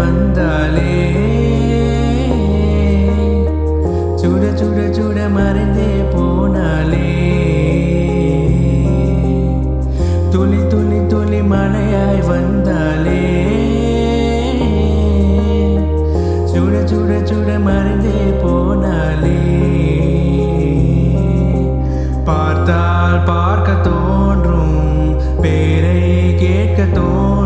வந்தாலே சுட சுட சுட மறைந்தே போனாலே துளி துளி துளி மழையாய் வந்தாலே சுட சுட சுட மறைந்தே போனாலே பார்த்தால் பார்க்க தோன்றும் பேரை கேட்க தோன்றும்